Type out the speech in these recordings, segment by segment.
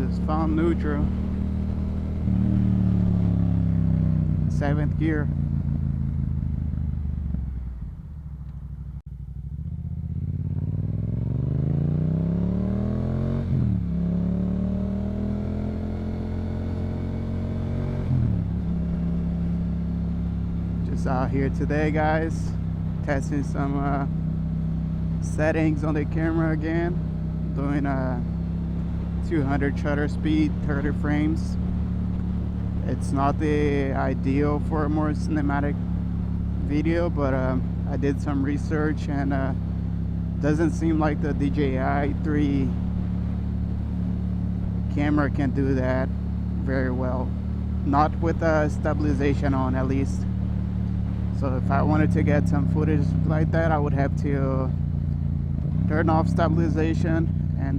just found neutral. 7th gear. Just out here today, guys, testing some settings on the camera again, doing 200 shutter speed, 30 frames. It's not the ideal for a more cinematic video, but I did some research, and doesn't seem like the DJI 3 camera can do that very well, not with stabilization on, at least. So if I wanted to get some footage like that, I would have to turn off stabilization and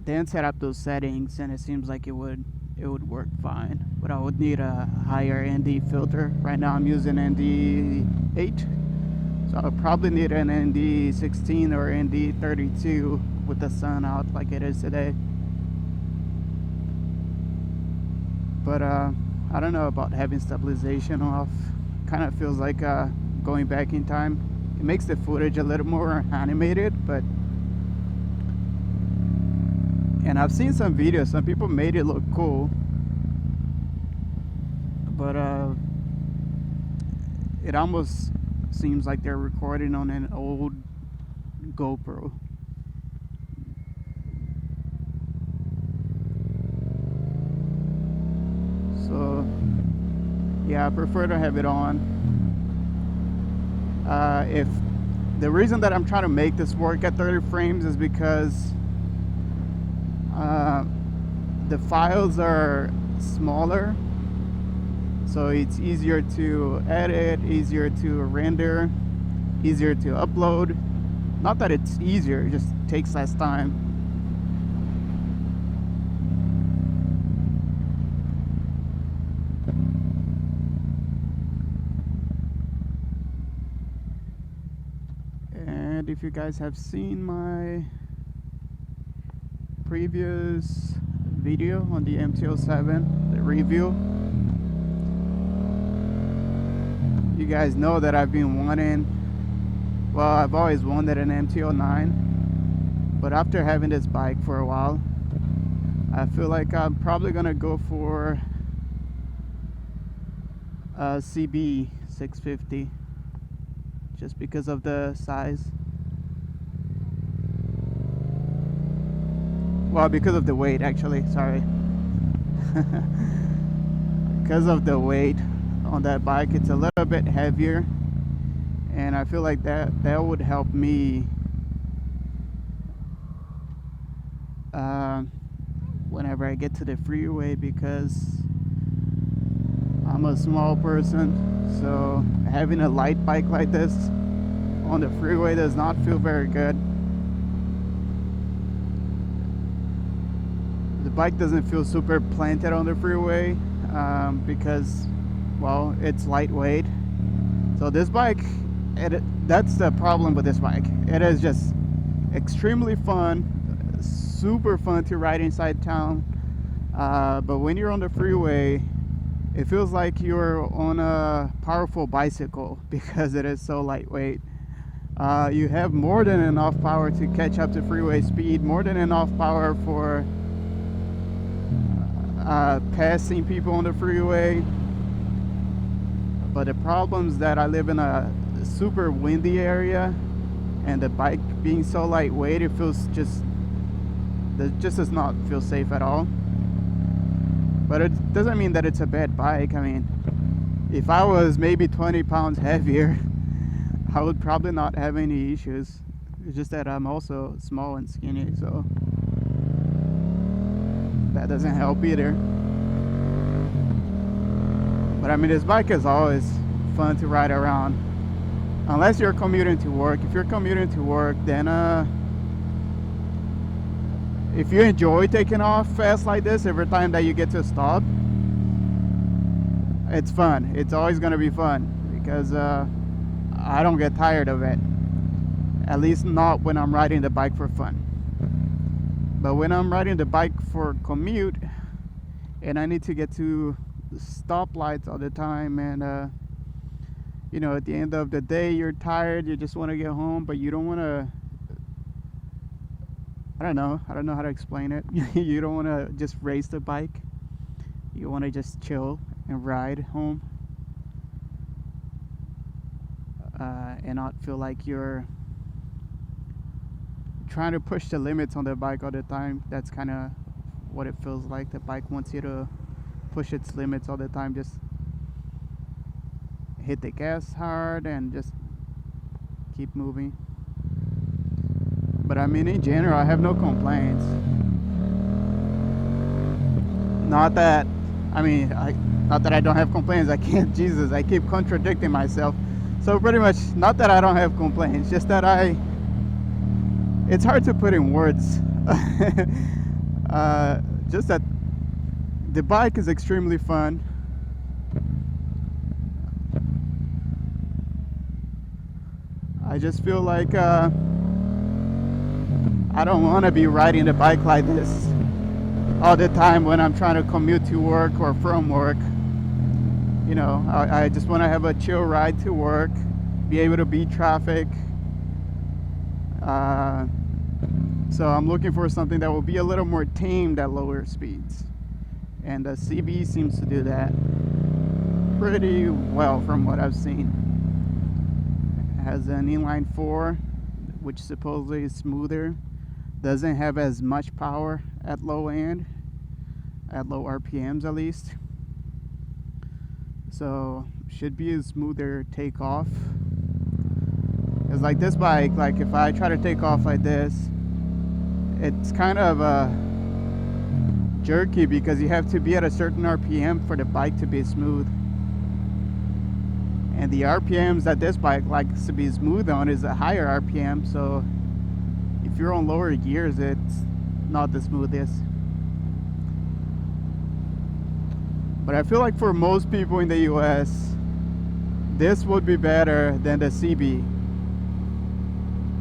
then set up those settings, and it seems like it would work fine. But I would need a higher ND filter. Right now I'm using ND8, so I'll probably need an ND16 or ND32 with the sun out like it is today. But I don't know about having stabilization off. Kind of feels like going back in time. It makes the footage a little more animated, but, and I've seen some videos, some people made it look cool, but it almost seems like they're recording on an old GoPro. So yeah, I prefer to have it on. If the reason that I'm trying to make this work at 30 frames is because the files are smaller, so it's easier to edit, easier to render, easier to upload. Not that it's easier, it just takes less time. And if you guys have seen my previous video on the MT-07, the review, you guys know that I've been wanting, well, I've always wanted an MT-09, but after having this bike for a while, I feel like I'm probably gonna go for a CB 650 just because of the size. Well, because of the weight, actually, sorry. Because of the weight on that bike, it's a little bit heavier, and I feel like that would help me whenever I get to the freeway, because I'm a small person, so having a light bike like this on the freeway does not feel very good. The bike doesn't feel super planted on the freeway because, well, it's lightweight. So this bike, that's the problem with this bike. It is just extremely fun, super fun to ride inside town, but when you're on the freeway, it feels like you're on a powerful bicycle because it is so lightweight. You have more than enough power to catch up to freeway speed, more than enough power for passing people on the freeway. But the problem is that I live in a super windy area, and the bike being so lightweight, it feels just does not feel safe at all. But it doesn't mean that it's a bad bike. I mean, if I was maybe 20 pounds heavier, I would probably not have any issues. It's just that I'm also small and skinny, so that doesn't help either. But I mean, this bike is always fun to ride around, unless you're commuting to work. If you're commuting to work, then if you enjoy taking off fast like this every time that you get to a stop, it's fun. It's always going to be fun because I don't get tired of it. At least not when I'm riding the bike for fun. But when I'm riding the bike for commute and I need to get to stoplights all the time, and you know, at the end of the day you're tired, you just want to get home, but you don't want to, I don't know how to explain it. You don't want to just race the bike. You want to just chill and ride home, and not feel like you're trying to push the limits on the bike all the time. That's kind of what it feels like. The bike wants you to push its limits all the time. Just hit the gas hard and just keep moving. But I mean, in general, I have no complaints. Not that, I mean, not that I don't have complaints. I can't, Jesus, I keep contradicting myself. So pretty much, not that I don't have complaints, just that it's hard to put in words. Just that the bike is extremely fun. I just feel like I don't want to be riding the bike like this all the time when I'm trying to commute to work or from work. You know, I just want to have a chill ride to work, be able to beat traffic. So I'm looking for something that will be a little more tamed at lower speeds. And the CB seems to do that pretty well from what I've seen. It has an inline 4, which supposedly is smoother. Doesn't have as much power at low end, at low RPMs at least. So should be a smoother takeoff. Because like this bike, like if I try to take off like this, it's kind of jerky because you have to be at a certain RPM for the bike to be smooth. And the RPMs that this bike likes to be smooth on is a higher RPM, so if you're on lower gears, it's not the smoothest. But I feel like for most people in the US, this would be better than the CB.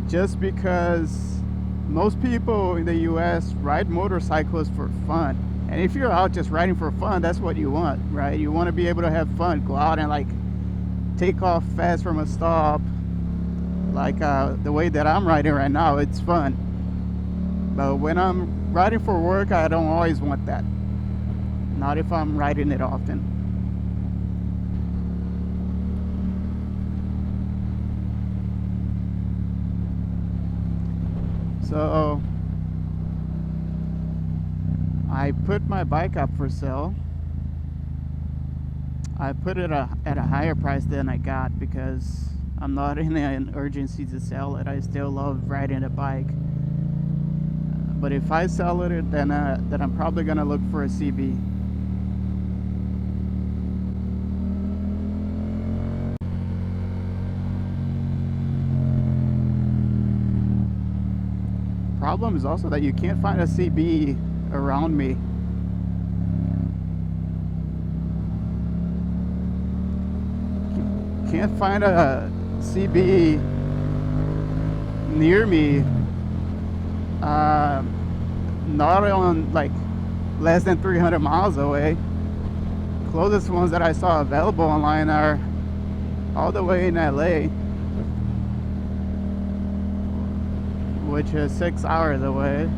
Just because most people in the US ride motorcycles for fun. And if you're out just riding for fun, that's what you want, right? You want to be able to have fun, go out and like take off fast from a stop. Like the way that I'm riding right now, it's fun. But when I'm riding for work, I don't always want that. Not if I'm riding it often. So I put my bike up for sale. I put it at a higher price than I got because I'm not in an urgency to sell it. I still love riding a bike. But if I sell it, then I'm probably gonna look for a CB. Problem is also that you can't find a CB around me. Can't find a CB near me. Not on like less than 300 miles away. Closest ones that I saw available online are all the way in LA, which is 6 hours away.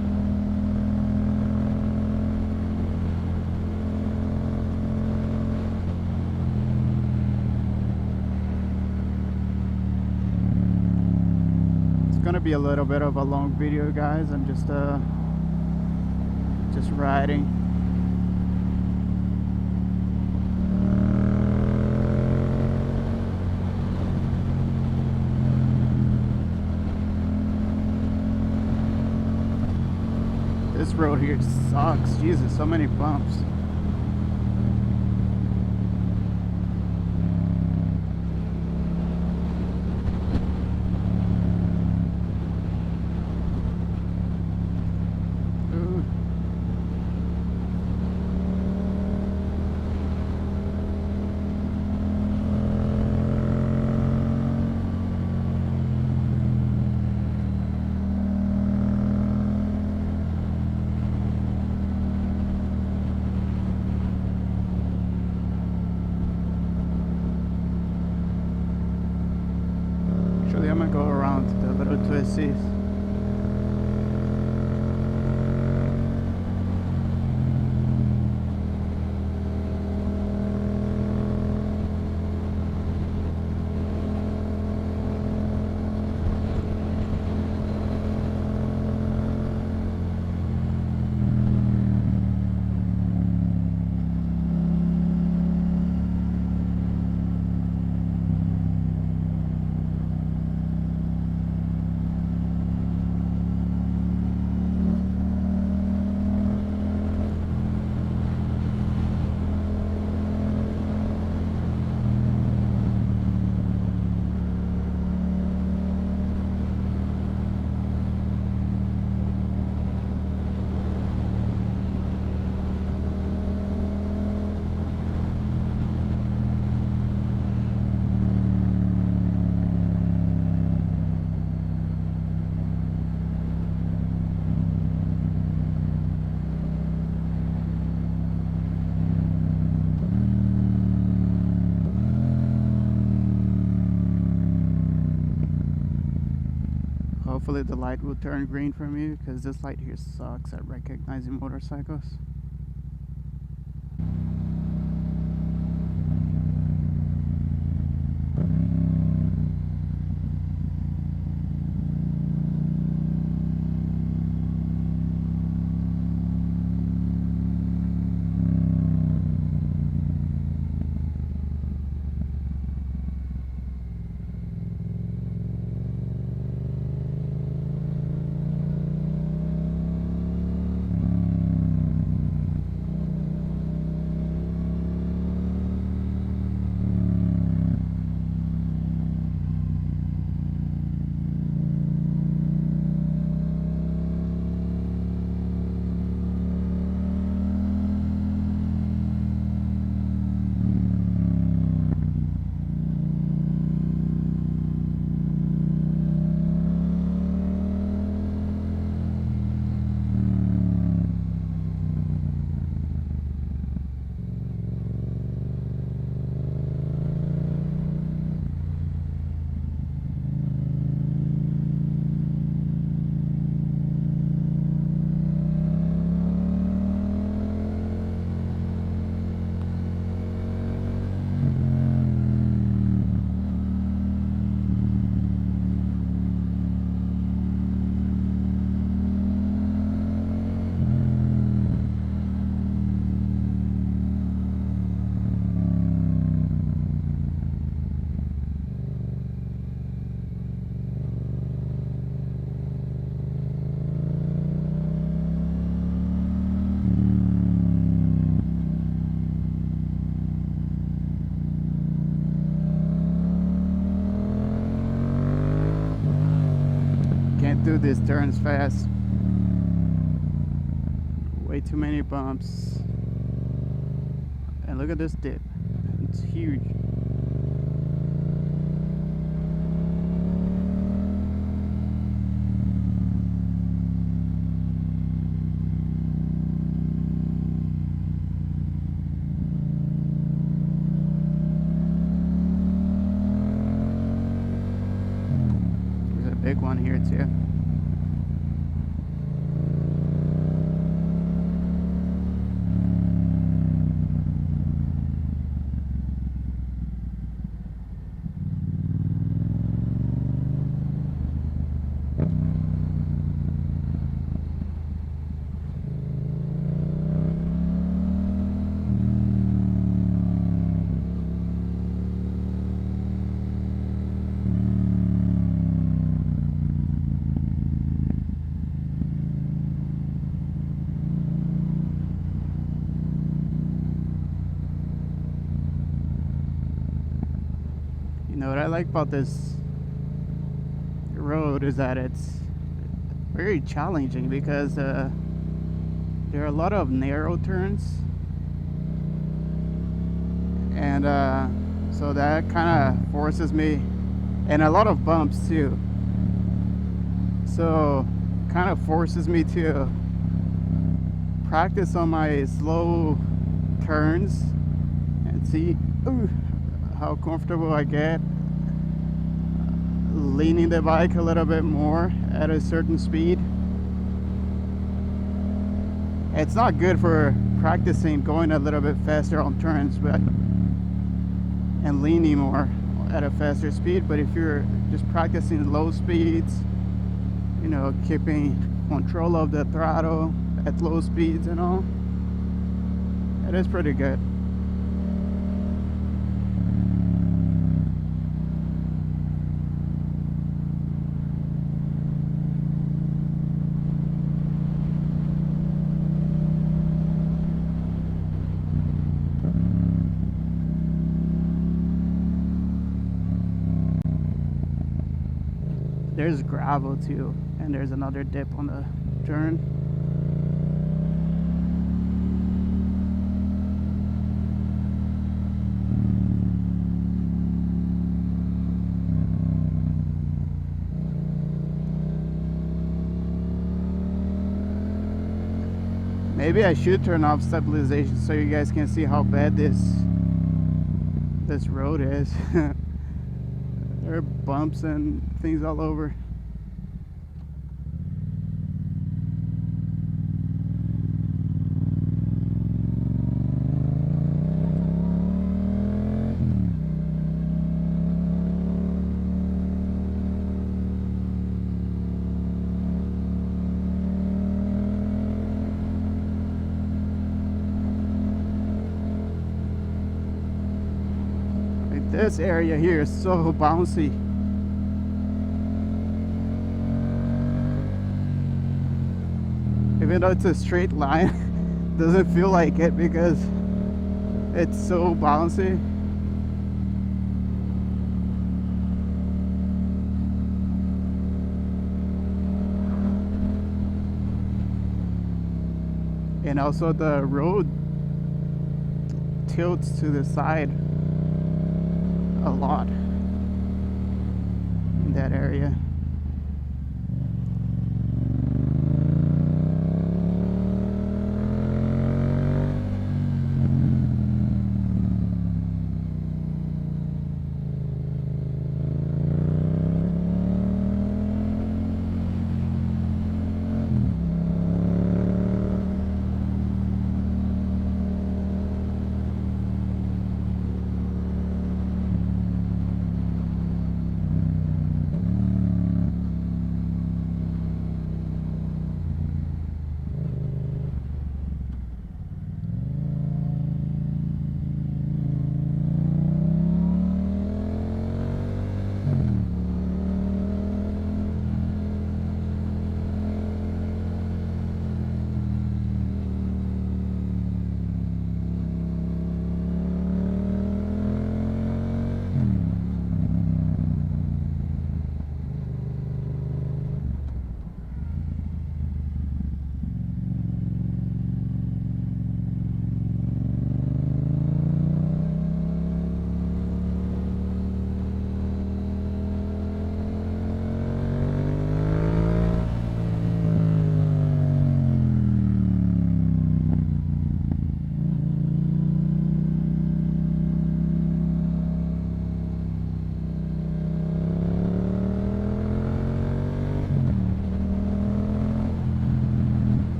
It's gonna be a little bit of a long video, guys. I'm just riding. This road here sucks. Jesus, so many bumps. I'm gonna go around the little twisties. Hopefully the light will turn green for me, because this light here sucks at recognizing motorcycles. Do these turns fast. Way too many bumps. And look at this dip. It's huge. There's a big one here too. You know what I like about this road is that it's very challenging, because there are a lot of narrow turns, and so that kind of forces me, and a lot of bumps too, so kind of forces me to practice on my slow turns and see how comfortable I get. leaning the bike a little bit more at a certain speed. It's not good for practicing going a little bit faster on turns, but and leaning more at a faster speed. But if you're just practicing low speeds, you know, keeping control of the throttle at low speeds and all, it is pretty good. There's gravel too, and there's another dip on the turn. Maybe I should turn off stabilization so you guys can see how bad this road is. There are bumps and things all over. This area here is so bouncy. Even though it's a straight line, doesn't feel like it because it's so bouncy. And also the road tilts to the side a lot in that area.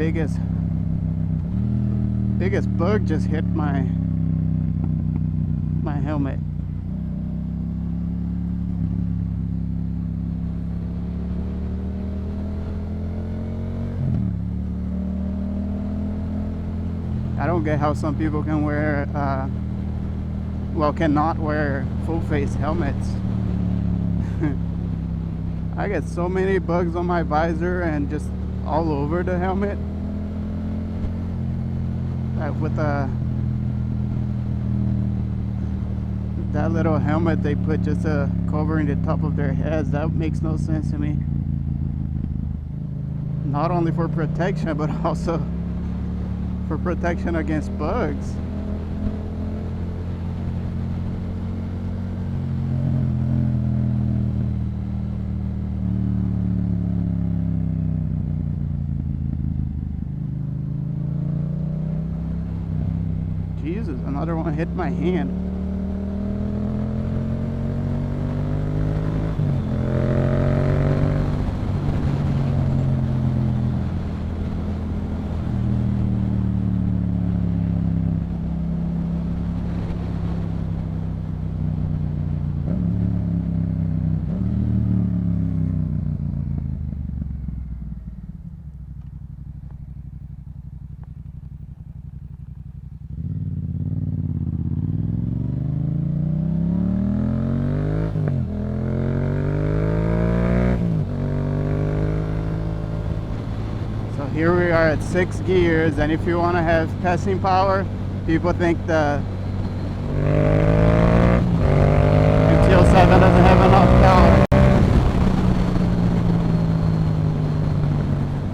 biggest bug just hit my helmet. I don't get how some people can wear cannot wear full face helmets. I get so many bugs on my visor and just all over the helmet. With that little helmet they put just covering the top of their heads, that makes no sense to me. Not only for protection, but also for protection against bugs. Jesus, another one hit my hand. Here we are at 6 gears, and if you want to have passing power, people think the MT-07 doesn't have enough power.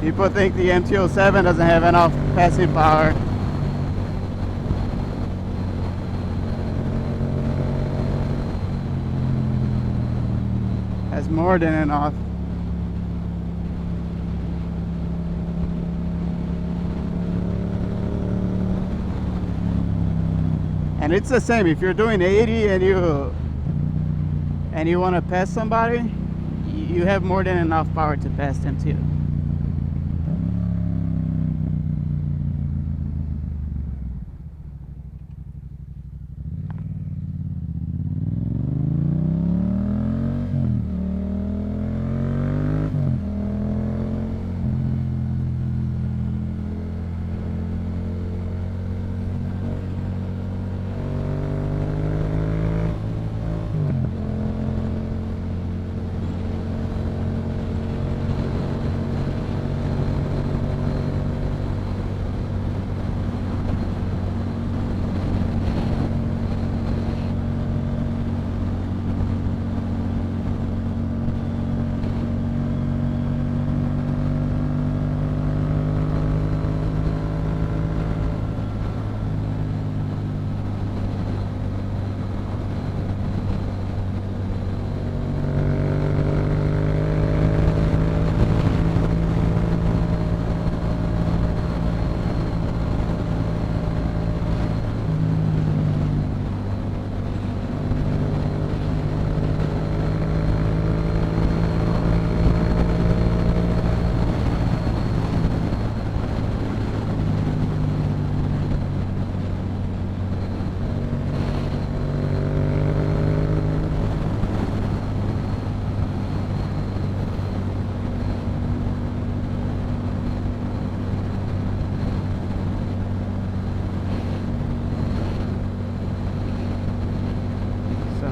People think the MT-07 doesn't have enough passing power. Has more than enough. And it's the same, if you're doing 80 and you want to pass somebody, you have more than enough power to pass them too.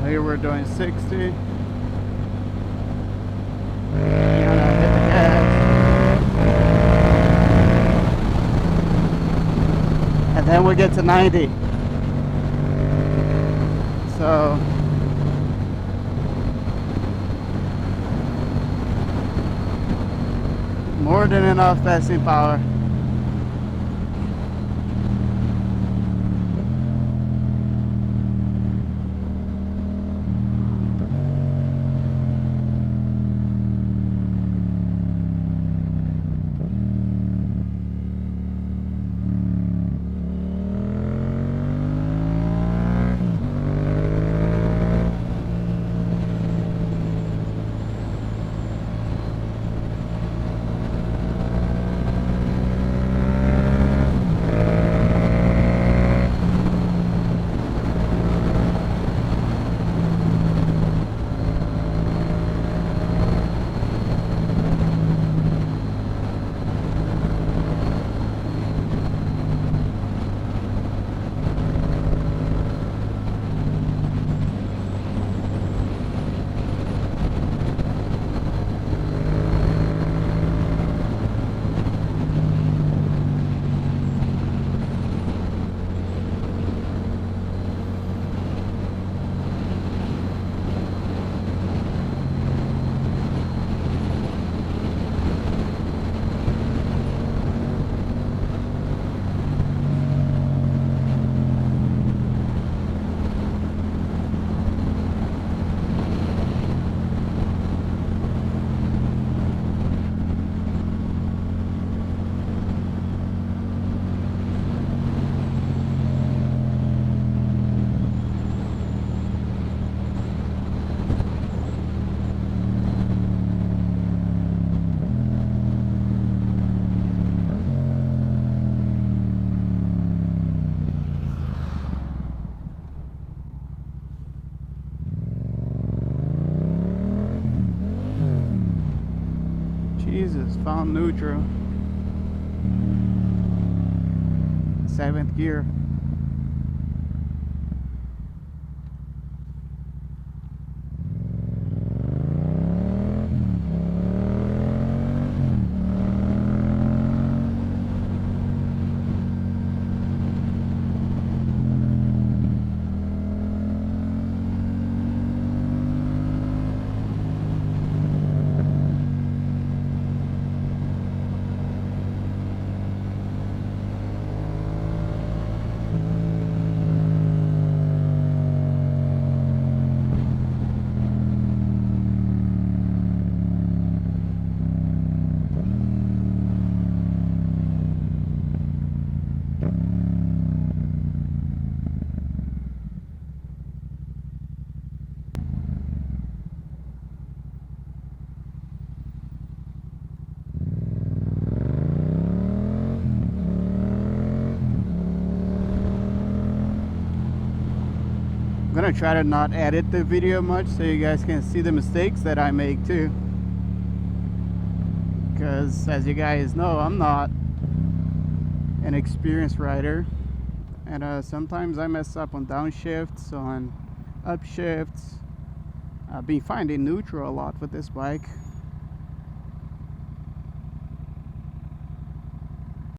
Here we're doing 60. Hit the gas. And then we get to 90. So more than enough passing power. found neutral. 7th gear. I'm gonna try to not edit the video much so you guys can see the mistakes that I make too, because as you guys know, I'm not an experienced rider, and sometimes I mess up on downshifts, on upshifts. I've been finding neutral a lot with this bike.